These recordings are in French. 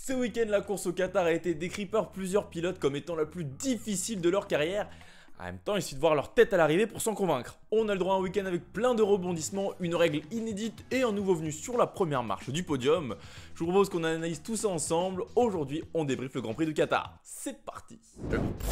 Ce week-end, la course au Qatar a été décrite par plusieurs pilotes comme étant la plus difficile de leur carrière. En même temps, il suffit de voir leur tête à l'arrivée pour s'en convaincre. On a le droit à un week-end avec plein de rebondissements, une règle inédite et un nouveau venu sur la première marche du podium. Je vous propose qu'on analyse tout ça ensemble. Aujourd'hui, on débriefe le Grand Prix du Qatar. C'est parti.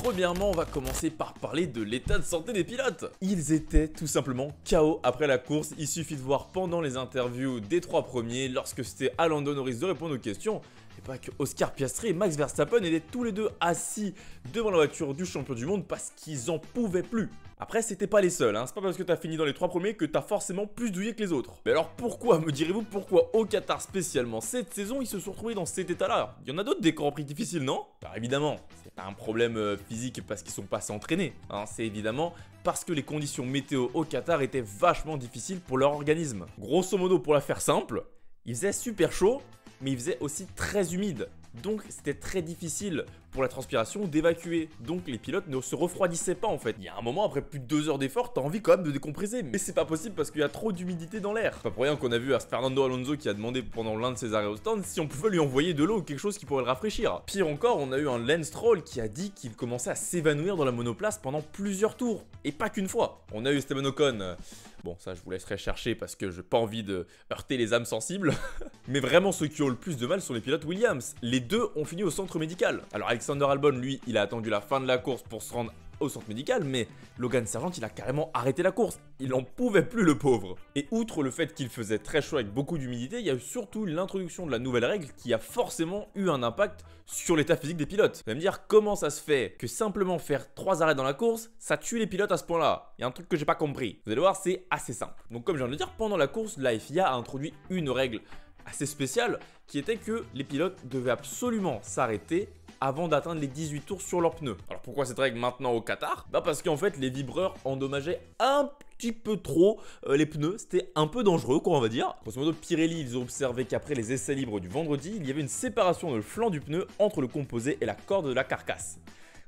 Premièrement, on va commencer par parler de l'état de santé des pilotes. Ils étaient tout simplement KO après la course. Il suffit de voir pendant les interviews des trois premiers, lorsque c'était à Lando Norris de répondre aux questions. Et pas que Oscar Piastri et Max Verstappen étaient tous les deux assis devant la voiture du champion du monde parce qu'ils en pouvaient plus. Après, c'était pas les seuls, hein. C'est pas parce que t'as fini dans les trois premiers que t'as forcément plus douillé que les autres. Mais alors pourquoi, me direz-vous, pourquoi au Qatar spécialement cette saison, ils se sont retrouvés dans cet état-là? Il y en a d'autres des Grands Prix difficiles, non? Alors évidemment, c'est pas un problème physique parce qu'ils sont pas assez entraînés, hein. C'est évidemment parce que les conditions météo au Qatar étaient vachement difficiles pour leur organisme. Grosso modo, pour la faire simple, il faisait super chaud, mais il faisait aussi très humide. Donc c'était très difficile pour la transpiration d'évacuer. Donc les pilotes ne se refroidissaient pas en fait. Il y a un moment, après plus de 2 heures d'effort, t'as envie quand même de décompresser. Mais c'est pas possible parce qu'il y a trop d'humidité dans l'air. Pas pour rien qu'on a vu à Fernando Alonso qui a demandé pendant l'un de ses arrêts au stand si on pouvait lui envoyer de l'eau ou quelque chose qui pourrait le rafraîchir. Pire encore, on a eu un Lance Stroll qui a dit qu'il commençait à s'évanouir dans la monoplace pendant plusieurs tours. Et pas qu'une fois. On a eu Esteban Ocon. Bon, ça je vous laisserai chercher parce que j'ai pas envie de heurter les âmes sensibles. Mais vraiment, ceux qui ont le plus de mal sont les pilotes Williams. Les deux ont fini au centre médical. Alors Alexander Albon, lui, il a attendu la fin de la course pour se rendre au centre médical, mais Logan Sargent, il a carrément arrêté la course. Il en pouvait plus, le pauvre. Et outre le fait qu'il faisait très chaud avec beaucoup d'humidité, il y a eu surtout l'introduction de la nouvelle règle qui a forcément eu un impact sur l'état physique des pilotes. Vous allez me dire comment ça se fait que simplement faire 3 arrêts dans la course, ça tue les pilotes à ce point-là. Il y a un truc que j'ai pas compris. Vous allez voir, c'est assez simple. Donc comme je viens de le dire, pendant la course, la FIA a introduit une règle assez spéciale qui était que les pilotes devaient absolument s'arrêter avant d'atteindre les 18 tours sur leurs pneus. Alors pourquoi cette règle maintenant au Qatar? Bah parce qu'en fait les vibreurs endommageaient un petit peu trop les pneus, c'était un peu dangereux quoi on va dire. Grosso modo Pirelli ils ont observé qu'après les essais libres du vendredi, il y avait une séparation de le flanc du pneu entre le composé et la corde de la carcasse.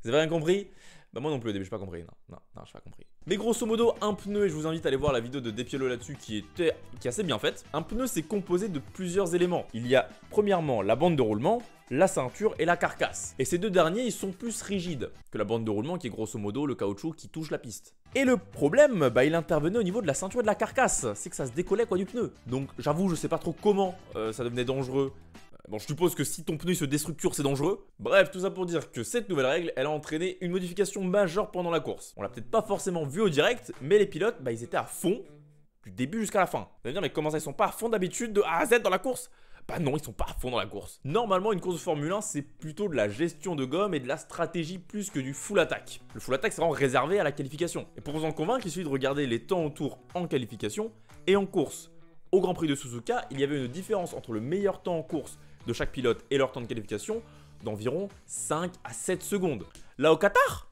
Vous avez rien compris? Bah moi non plus au début j'ai pas compris, non j'ai pas compris. Mais grosso modo un pneu, et je vous invite à aller voir la vidéo de Depiello là-dessus qui est assez bien faite. Un pneu c'est composé de plusieurs éléments. Il y a premièrement la bande de roulement, la ceinture et la carcasse. Et ces deux derniers ils sont plus rigides que la bande de roulement qui est grosso modo le caoutchouc qui touche la piste. Et le problème, bah il intervenait au niveau de la ceinture et de la carcasse, c'est que ça se décollait quoi du pneu. Donc j'avoue je sais pas trop comment ça devenait dangereux. Bon, je suppose que si ton pneu se déstructure, c'est dangereux. Bref, tout ça pour dire que cette nouvelle règle, elle a entraîné une modification majeure pendant la course. On l'a peut-être pas forcément vu au direct, mais les pilotes, bah ils étaient à fond du début jusqu'à la fin. Vous allez me dire, mais comment ça, ils sont pas à fond d'habitude de A à Z dans la course? Bah non, ils sont pas à fond dans la course. Normalement, une course de Formule 1, c'est plutôt de la gestion de gomme et de la stratégie plus que du full attack. Le full attack, c'est vraiment réservé à la qualification. Et pour vous en convaincre, il suffit de regarder les temps au tour en qualification et en course. Au Grand Prix de Suzuka, il y avait une différence entre le meilleur temps en course de chaque pilote et leur temps de qualification d'environ 5 à 7 secondes. Là au Qatar,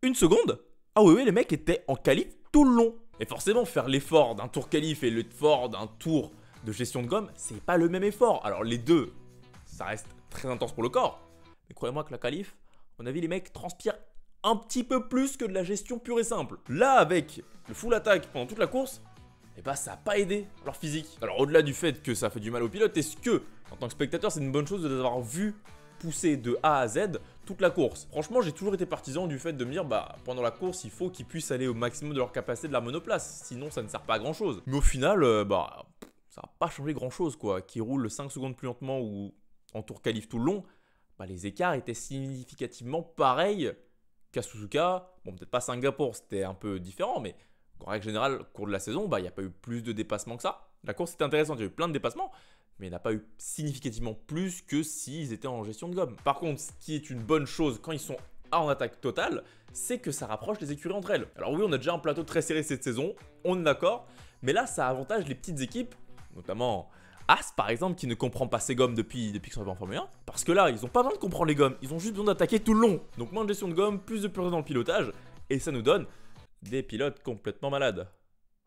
1 seconde. Ah oui, les mecs étaient en qualif tout le long. Et forcément, faire l'effort d'un tour qualif et l'effort d'un tour de gestion de gomme, c'est pas le même effort. Alors les deux, ça reste très intense pour le corps. Mais croyez-moi que la qualif, à mon avis, les mecs transpirent un petit peu plus que de la gestion pure et simple. Là, avec le full attack pendant toute la course, et bah ça n'a pas aidé leur physique. Alors au-delà du fait que ça fait du mal aux pilotes, est-ce que, en tant que spectateur, c'est une bonne chose de les avoir vus pousser de A à Z toute la course? Franchement, j'ai toujours été partisan du fait de me dire, bah pendant la course, il faut qu'ils puissent aller au maximum de leur capacité de la monoplace, sinon ça ne sert pas à grand chose. Mais au final, bah ça n'a pas changé grand chose quoi. Qu'ils roulent 5 secondes plus lentement ou en tour qualif tout le long, bah les écarts étaient significativement pareils qu'à Suzuka. Bon, peut-être pas Singapour, c'était un peu différent, mais en règle générale, au cours de la saison, bah, il n'y a pas eu plus de dépassements que ça. La course était intéressante, il y a eu plein de dépassements, mais il n'y en a pas eu significativement plus que s'ils étaient en gestion de gomme. Par contre, ce qui est une bonne chose quand ils sont en attaque totale, c'est que ça rapproche les écuries entre elles. Alors oui, on a déjà un plateau très serré cette saison, on est d'accord, mais là, ça avantage les petites équipes, notamment As par exemple, qui ne comprend pas ses gommes depuis qu'ils sont arrivés en Formule 1, parce que là, ils n'ont pas besoin de comprendre les gommes, ils ont juste besoin d'attaquer tout le long. Donc moins de gestion de gomme, plus de pureté dans le pilotage, et ça nous donne des pilotes complètement malades.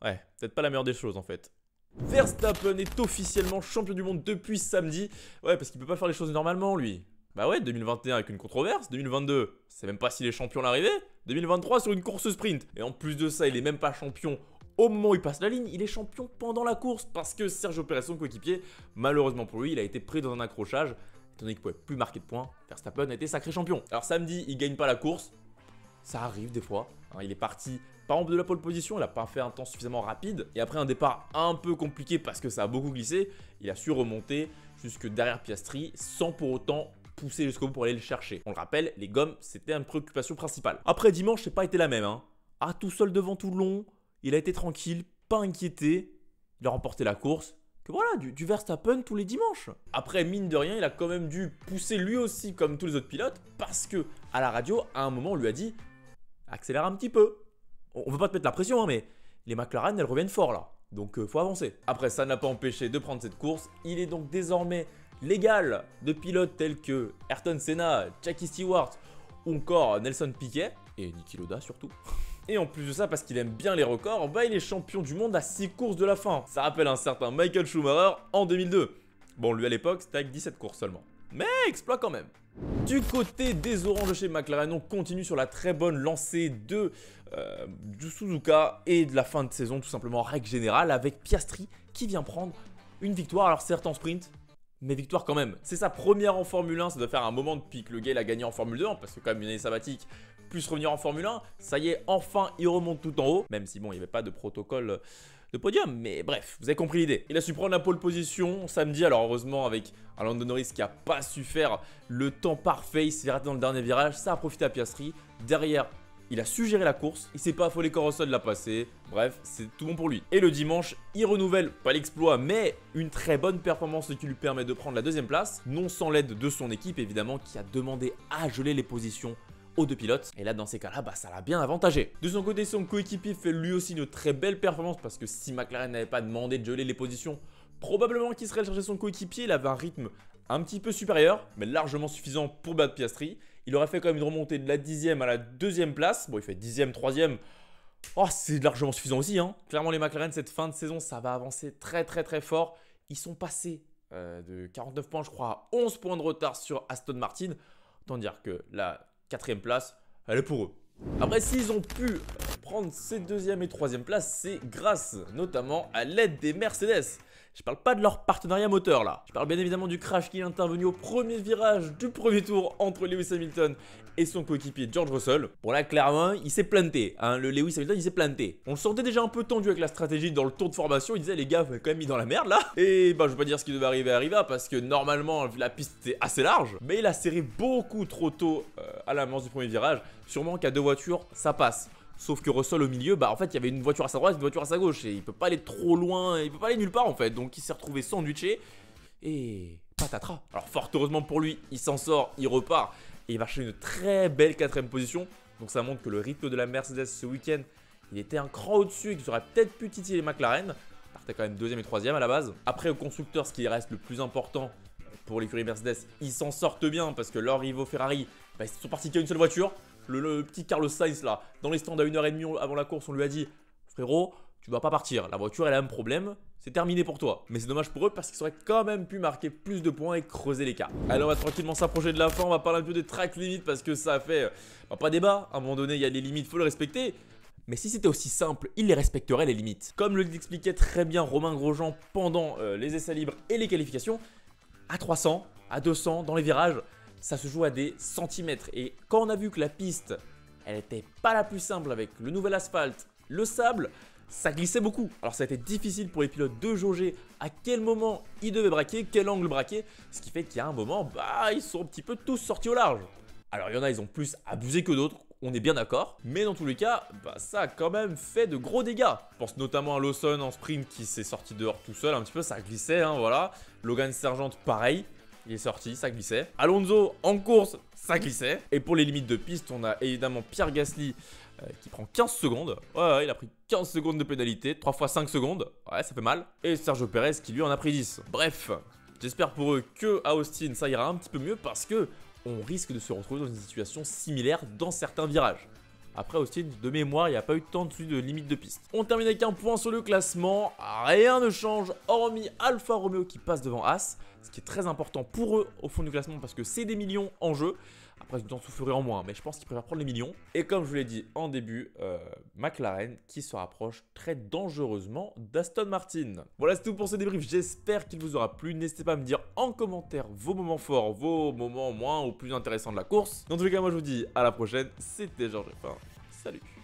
Ouais, peut-être pas la meilleure des choses en fait. Verstappen est officiellement champion du monde depuis samedi. Ouais, parce qu'il peut pas faire les choses normalement lui. Bah ouais, 2021 avec une controverse, 2022, c'est même pas s'il est champion à l'arrivée, 2023 sur une course sprint. Et en plus de ça, il est même pas champion au moment où il passe la ligne, il est champion pendant la course parce que Sergio Pérez, son coéquipier, malheureusement pour lui, il a été pris dans un accrochage étant donné qu'il ne pouvait plus marquer de points, Verstappen a été sacré champion. Alors samedi, il gagne pas la course, ça arrive des fois. Il est parti par exemple de la pole position, il n'a pas fait un temps suffisamment rapide. Et après un départ un peu compliqué parce que ça a beaucoup glissé, il a su remonter jusque derrière Piastri sans pour autant pousser jusqu'au bout pour aller le chercher. On le rappelle, les gommes, c'était une préoccupation principale. Après dimanche, c'est pas été la même. Tout seul devant tout le long, il a été tranquille, pas inquiété, il a remporté la course. Que voilà, du Verstappen tous les dimanches. Après, mine de rien, il a quand même dû pousser lui aussi comme tous les autres pilotes parce que à la radio, à un moment, on lui a dit accélère un petit peu. On veut pas te mettre la pression, mais les McLaren, elles reviennent fort là. Donc, faut avancer. Après, ça n'a pas empêché de prendre cette course. Il est donc désormais l'égal de pilotes tels que Ayrton Senna, Jackie Stewart ou encore Nelson Piquet et Niki Lauda surtout. Et en plus de ça, parce qu'il aime bien les records, il est champion du monde à 6 courses de la fin. Ça rappelle un certain Michael Schumacher en 2002. Bon, lui à l'époque, c'était avec 17 courses seulement. Mais exploit quand même. Du côté des oranges chez McLaren, on continue sur la très bonne lancée du Suzuka et de la fin de saison, tout simplement en règle générale, avec Piastri qui vient prendre une victoire. Alors certes en sprint, mais victoire quand même. C'est sa première en Formule 1, ça doit faire un moment depuis que le gars a gagné en Formule 2, parce que quand même une année sabbatique, plus revenir en Formule 1, ça y est, enfin il remonte tout en haut, même si bon, il n'y avait pas de protocole de podium, mais bref, vous avez compris l'idée. Il a su prendre la pole position samedi, alors heureusement avec un Lando Norris qui n'a pas su faire le temps parfait, il s'est raté dans le dernier virage, ça a profité à Piastri. Derrière, il a su gérer la course, il s'est pas affolé quand Russell l'a passé, bref, c'est tout bon pour lui. Et le dimanche, il renouvelle, pas l'exploit, mais une très bonne performance qui lui permet de prendre la deuxième place, non sans l'aide de son équipe évidemment, qui a demandé à geler les positions aux deux pilotes. Et là, dans ces cas-là, ça l'a bien avantagé. De son côté, son coéquipier fait lui aussi une très belle performance parce que si McLaren n'avait pas demandé de geler les positions, probablement qu'il serait chercher son coéquipier. Il avait un rythme un petit peu supérieur, mais largement suffisant pour battre Piastri. Il aurait fait quand même une remontée de la 10e à la 2e place. Bon, il fait 10e, 3e. Oh, c'est largement suffisant aussi. Clairement, les McLaren, cette fin de saison, ça va avancer très, très, très fort. Ils sont passés de 49 points, je crois, à 11 points de retard sur Aston Martin. Autant dire que la 4e place, elle est pour eux. Après, s'ils ont pu prendre ces 2e et 3e places, c'est grâce notamment à l'aide des Mercedes. Je parle pas de leur partenariat moteur là. Je parle bien évidemment du crash qui est intervenu au premier virage du premier tour entre Lewis Hamilton et son coéquipier George Russell. Bon là clairement il s'est planté, le Lewis Hamilton il s'est planté. On le sentait déjà un peu tendu avec la stratégie dans le tour de formation, il disait les gars vous avez quand même mis dans la merde là. Et je vais pas dire ce qui devait arriver parce que normalement la piste était assez large. Mais il a serré beaucoup trop tôt à l'amorce du premier virage. Sûrement qu'à deux voitures ça passe. Sauf que Russell au milieu, en fait il y avait une voiture à sa droite et une voiture à sa gauche. Et il peut pas aller trop loin, il peut pas aller nulle part en fait. Donc il s'est retrouvé sandwiché et patatras. Alors fort heureusement pour lui, il s'en sort, il repart. Et il va chercher une très belle 4e position. Donc ça montre que le rythme de la Mercedes ce week-end, il était un cran au-dessus et qu'ils auraient peut-être pu titiller les McLaren. Il partait quand même 2e et 3e à la base. Après au constructeur, ce qui reste le plus important pour l'écurie Mercedes, ils s'en sortent bien parce que leurs rivaux Ferrari, ils sont partis qu'à une seule voiture. Le petit Carlos Sainz là, dans les stands à 1h30 avant la course, on lui a dit frérot, tu vas pas partir, la voiture elle a un problème, c'est terminé pour toi. Mais c'est dommage pour eux parce qu'ils auraient quand même pu marquer plus de points et creuser l'écart. Allez, on va tranquillement s'approcher de la fin, on va parler un peu des track limits parce que ça a fait pas débat. À un moment donné, il y a les limites, faut les respecter. Mais si c'était aussi simple, il les respecterait les limites. Comme le expliquait très bien Romain Grosjean pendant les essais libres et les qualifications, à 300, à 200, dans les virages, ça se joue à des centimètres. Et quand on a vu que la piste, elle n'était pas la plus simple avec le nouvel asphalte, le sable, ça glissait beaucoup. Alors ça a été difficile pour les pilotes de jauger à quel moment ils devaient braquer, quel angle braquer. Ce qui fait qu'il y a un moment, ils sont un petit peu tous sortis au large. Alors il y en a, ils ont plus abusé que d'autres, on est bien d'accord. Mais dans tous les cas, ça a quand même fait de gros dégâts. Je pense notamment à Lawson en sprint qui s'est sorti dehors tout seul un petit peu, ça glissait, voilà. Logan Sargent, pareil. Il est sorti, ça glissait. Alonso en course, ça glissait. Et pour les limites de piste, on a évidemment Pierre Gasly qui prend 15 secondes. Ouais, il a pris 15 secondes de pénalité, 3 fois 5 secondes. Ouais, ça fait mal. Et Sergio Perez qui lui en a pris 10. Bref, j'espère pour eux qu'à Austin, ça ira un petit peu mieux parce que on risque de se retrouver dans une situation similaire dans certains virages. Après Austin, de mémoire, il n'y a pas eu tant de limite de piste. On termine avec un point sur le classement. Rien ne change, hormis Alfa Romeo qui passe devant As. ce qui est très important pour eux au fond du classement parce que c'est des millions en jeu. Après, ils en souffriraient en moins, mais je pense qu'ils préfèrent prendre les millions. Et comme je vous l'ai dit en début, McLaren qui se rapproche très dangereusement d'Aston Martin. Voilà, c'est tout pour ce débrief. J'espère qu'il vous aura plu. N'hésitez pas à me dire en commentaire vos moments forts, vos moments moins ou plus intéressants de la course. Dans tous les cas, moi je vous dis à la prochaine. C'était Georges F1. Salut.